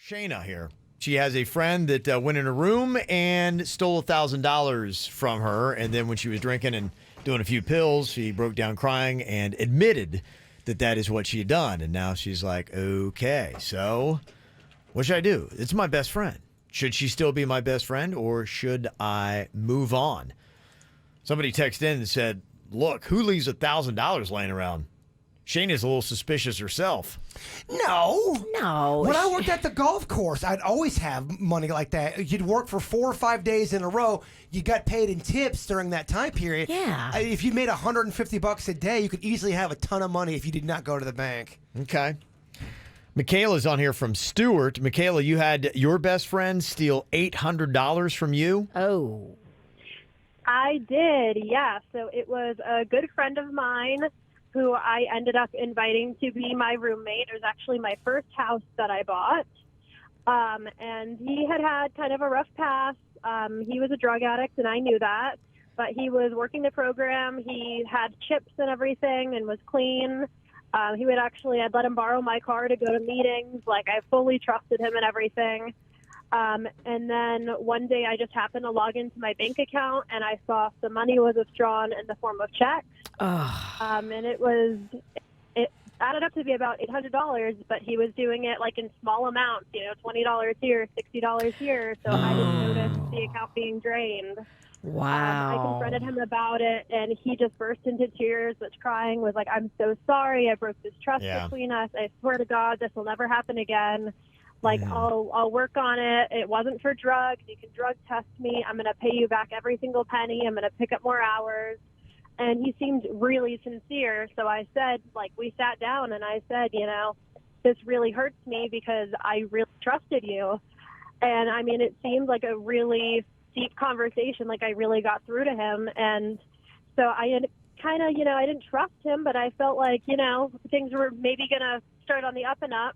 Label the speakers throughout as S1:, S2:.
S1: Shayna here. She has a friend that went in her room and stole $1,000 from her. And then when she was drinking and doing a few pills, she broke down crying and admitted that that is what she had done. And now she's like, okay, so what should I do? It's my best friend. Should she still be my best friend or should I move on? Somebody texted in and said, look, who leaves $1,000 laying around? Shayna's a little suspicious herself.
S2: No.
S3: When I worked at the golf course, I'd always have money like that. You'd work for 4 or 5 days in a row. You got paid in tips during that time period.
S2: Yeah.
S3: If you made $150 a day, you could easily have a ton of money if you did not go to the bank.
S1: Okay. Michaela's on here from Stewart. Michaela, you had your best friend steal $800 from you?
S2: Oh.
S4: I did, yeah. So it was a good friend of mine who I ended up inviting to be my roommate. It was actually my first house that I bought. And he had kind of a rough past. He was a drug addict, and I knew that. But he was working the program. He had chips and everything and was clean. I'd let him borrow my car to go to meetings. Like, I fully trusted him and everything. And then one day I just happened to log into my bank account, and I saw some money was withdrawn in the form of checks. And it added up to be about $800, but he was doing it like in small amounts, $20 here, $60 here. So I didn't notice the account being drained.
S2: Wow.
S4: I confronted him about it, and he just burst into tears, was crying, was like, I'm so sorry. I broke this trust between us. I swear to God, this will never happen again. Like, I'll work on it. It wasn't for drugs. You can drug test me. I'm going to pay you back every single penny. I'm going to pick up more hours. And he seemed really sincere. So I said, we sat down and I said, this really hurts me because I really trusted you. And I mean, it seemed like a really deep conversation. Like, I really got through to him. And so I had kind of, I didn't trust him, but I felt like, things were maybe going to start on the up and up.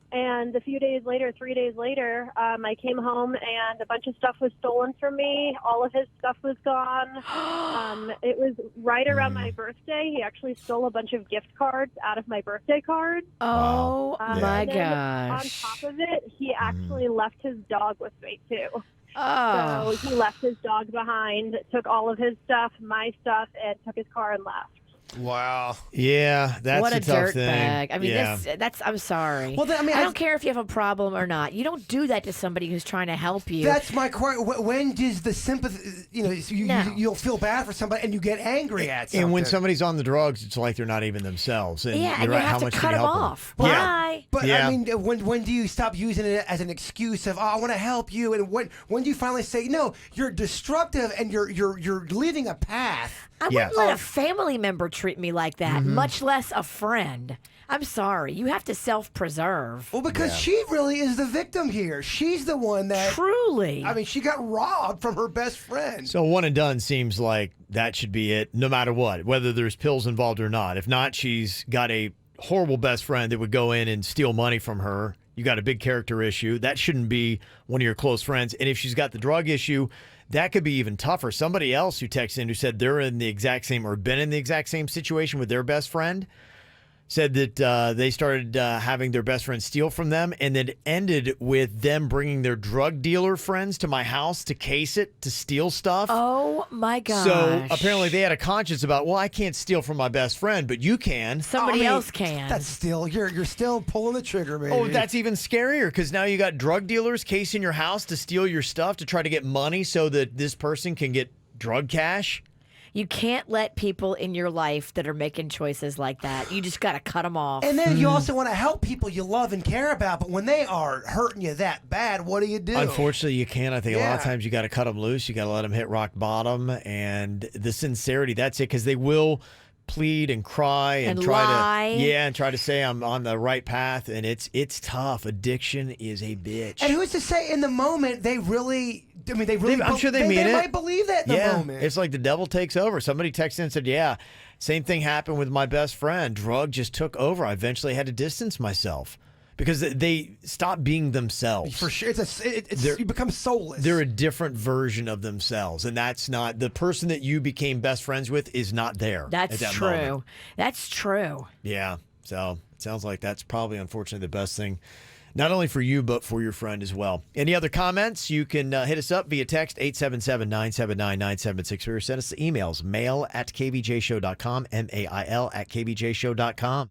S4: And a few days later, 3 days later, I came home and a bunch of stuff was stolen from me. All of his stuff was gone. It was right around my birthday. He actually stole a bunch of gift cards out of my birthday card.
S2: Oh, my
S4: and then
S2: gosh.
S4: on top of it, he actually left his dog with me, too.
S2: Oh.
S4: So he left his dog behind, took all of his stuff, my stuff, and took his car and left.
S3: Wow.
S1: Yeah, that's
S2: what a
S1: tough
S2: dirt
S1: thing.
S2: bag. I mean,
S1: yeah.
S2: that's. I'm sorry.
S3: Well, then,
S2: I don't care if you have a problem or not. You don't do that to somebody who's trying to help you.
S3: That's my question. When does the sympathy, you'll feel bad for somebody and you get angry at something.
S1: And when somebody's on the drugs, it's like they're not even themselves. And
S2: yeah, and
S1: you're
S2: you
S1: right,
S2: have
S1: how
S2: to
S1: much
S2: cut
S1: can you
S2: them
S1: help
S2: off.
S1: Them?
S2: Bye.
S3: But
S1: Yeah.
S3: I mean, when do you stop using it as an excuse of, I want to help you, and when do you finally say, no, you're destructive and you're leaving a path?
S2: I wouldn't let a family member treat me like that, much less a friend. I'm sorry. You have to self-preserve.
S3: Well, because she really is the victim here. She's the one that...
S2: Truly.
S3: I mean, she got robbed from her best friend.
S1: So one and done seems like that should be it, no matter what, whether there's pills involved or not. If not, she's got a horrible best friend that would go in and steal money from her. You got a big character issue. That shouldn't be one of your close friends. And if she's got the drug issue, that could be even tougher. Somebody else who texted in who said they're in the exact same or been in the exact same situation with their best friend said that they started having their best friend steal from them, and then ended with them bringing their drug dealer friends to my house to case it, to steal stuff.
S2: Oh, my gosh.
S1: So apparently they had a conscience about, well, I can't steal from my best friend, but you can.
S2: Somebody else can.
S3: That's still, you're still pulling the trigger, baby.
S1: Oh, that's even scarier because now you got drug dealers casing your house to steal your stuff to try to get money so that this person can get drug cash.
S2: You can't let people in your life that are making choices like that. You just got to cut them off.
S3: And then you also want to help people you love and care about, but when they are hurting you that bad, what do you do?
S1: Unfortunately, you can't. I think a lot of times you got to cut them loose. You got to let them hit rock bottom. And the sincerity, that's it, because they will plead and cry and try
S2: lie.
S1: And try to say I'm on the right path. And it's tough. Addiction is a bitch.
S3: And who's to say in the moment they really... I mean,
S1: I'm sure they mean it.
S3: They might believe that in the moment.
S1: It's like the devil takes over. Somebody texted in and said, same thing happened with my best friend. Drug just took over. I eventually had to distance myself because they stopped being themselves.
S3: For sure. You become soulless.
S1: They're a different version of themselves. And that's not, the person that you became best friends with is not there.
S2: That's
S1: at that
S2: true.
S1: moment.
S2: That's true.
S1: Yeah. So it sounds like that's probably, unfortunately, the best thing Not only for you, but for your friend as well. Any other comments? You can hit us up via text 877-979-9763 or send us emails mail@kvjshow.com, mail@kvjshow.com.